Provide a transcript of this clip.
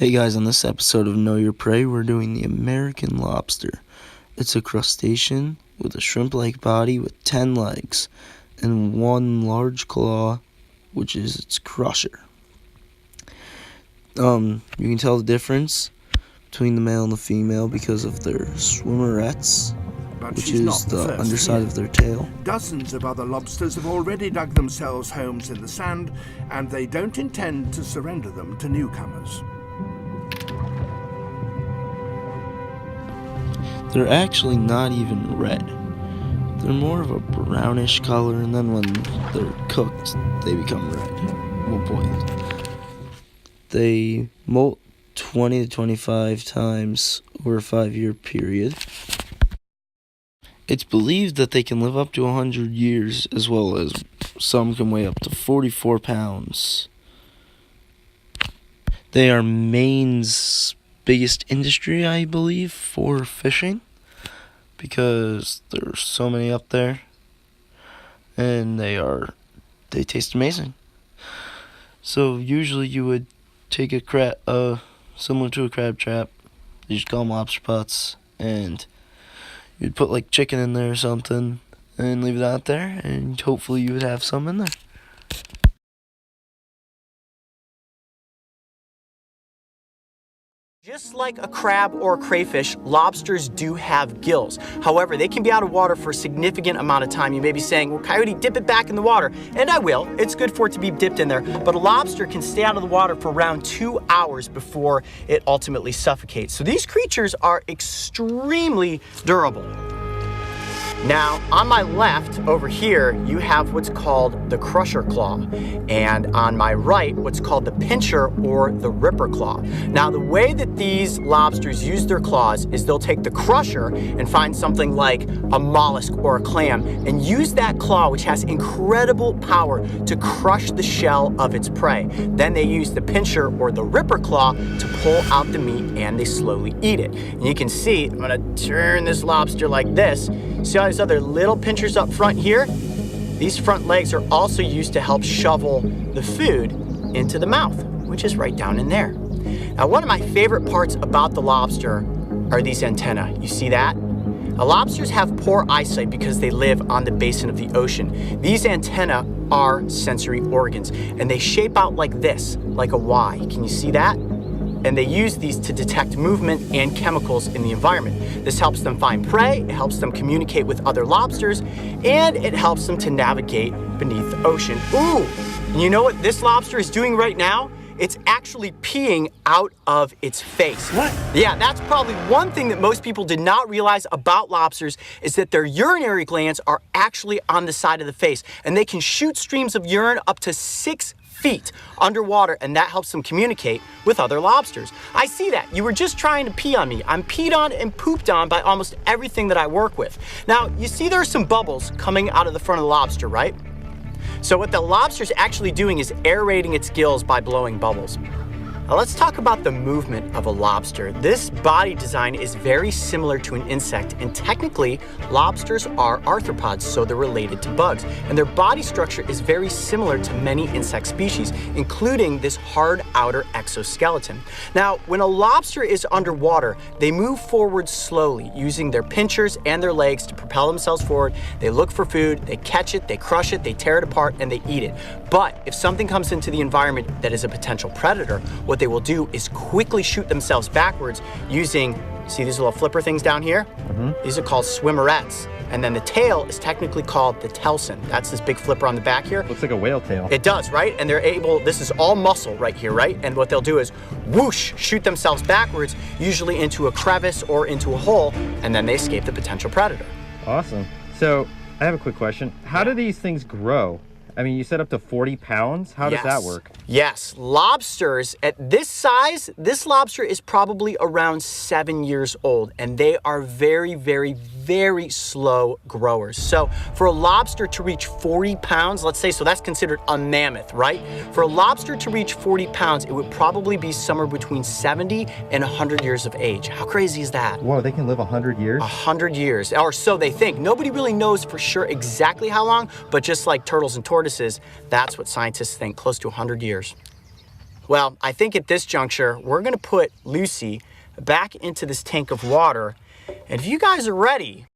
Hey guys, on this episode of Know Your Prey, we're doing the American lobster. It's a crustacean with a shrimp-like body with 10 legs and one large claw, which is its crusher. You can tell the difference between the male and the female because of their swimmerettes, which is the underside of their tail. Dozens of other lobsters have already dug themselves homes in the sand, and they don't intend to surrender them to newcomers. They're actually not even red. They're more of a brownish color, and then when they're cooked, they become red. Well, boiled. They molt 20 to 25 times over a 5-year period. It's believed that they can live up to 100 years, as well as some can weigh up to 44 pounds. They are Maine's biggest industry, I believe, for fishing, because there's so many up there, and they taste amazing. So usually you would take a crab, similar to a crab trap, you just call them lobster pots, and you'd put like chicken in there or something, and leave it out there, and hopefully you would have some in there. Just like a crab or a crayfish, lobsters do have gills. However, they can be out of water for a significant amount of time. You may be saying, well, Coyote, dip it back in the water. And I will. It's good for it to be dipped in there. But a lobster can stay out of the water for around 2 hours before it ultimately suffocates. So these creatures are extremely durable. Now, on my left over here, you have what's called the crusher claw, and on my right, what's called the pincher or the ripper claw. Now, the way that these lobsters use their claws is they'll take the crusher and find something like a mollusk or a clam and use that claw, which has incredible power, to crush the shell of its prey. Then they use the pincher or the ripper claw to pull out the meat, and they slowly eat it. And you can see, I'm gonna turn this lobster like this. See all these other little pinchers up front here? These front legs are also used to help shovel the food into the mouth, which is right down in there. Now, one of my favorite parts about the lobster are these antennae. You see that? Now, lobsters have poor eyesight because they live on the basin of the ocean. These antennae are sensory organs, and they shape out like this, like a Y. Can you see that? And they use these to detect movement and chemicals in the environment. This helps them find prey, it helps them communicate with other lobsters, and it helps them to navigate beneath the ocean. Ooh, and you know what this lobster is doing right now? It's actually peeing out of its face. What? Yeah, that's probably one thing that most people did not realize about lobsters is that their urinary glands are actually on the side of the face, and they can shoot streams of urine up to 6 feet underwater, and that helps them communicate with other lobsters. I see that. You were just trying to pee on me. I'm peed on and pooped on by almost everything that I work with. Now, you see there are some bubbles coming out of the front of the lobster, right? So what the lobster's actually doing is aerating its gills by blowing bubbles. Now let's talk about the movement of a lobster. This body design is very similar to an insect, and technically, lobsters are arthropods, so they're related to bugs. And their body structure is very similar to many insect species, including this hard outer exoskeleton. Now, when a lobster is underwater, they move forward slowly, using their pinchers and their legs to propel themselves forward. They look for food, they catch it, they crush it, they tear it apart, and they eat it. But if something comes into the environment that is a potential predator, what they will do is quickly shoot themselves backwards using, see these little flipper things down here? These are called swimmerettes. And then the tail is technically called the telson. That's this big flipper on the back here. Looks like a whale tail. It does, right? And they're able, this is all muscle right here, right? And what they'll do is whoosh, shoot themselves backwards, usually into a crevice or into a hole, and then they escape the potential predator. Awesome. So I have a quick question. How do these things grow? I mean, you said up to 40 pounds? How does that work? Yes, lobsters at this size, this lobster is probably around 7 years old, and they are very, very, very slow growers. So for a lobster to reach 40 pounds, let's say, so that's considered a mammoth, right? For a lobster to reach 40 pounds, it would probably be somewhere between 70 and 100 years of age. How crazy is that? Whoa, they can live 100 years? 100 years, or so they think. Nobody really knows for sure exactly how long, but just like turtles and tortoises, that's what scientists think, close to 100 years. Well, I think at this juncture, we're gonna put Lucy back into this tank of water. And if you guys are ready,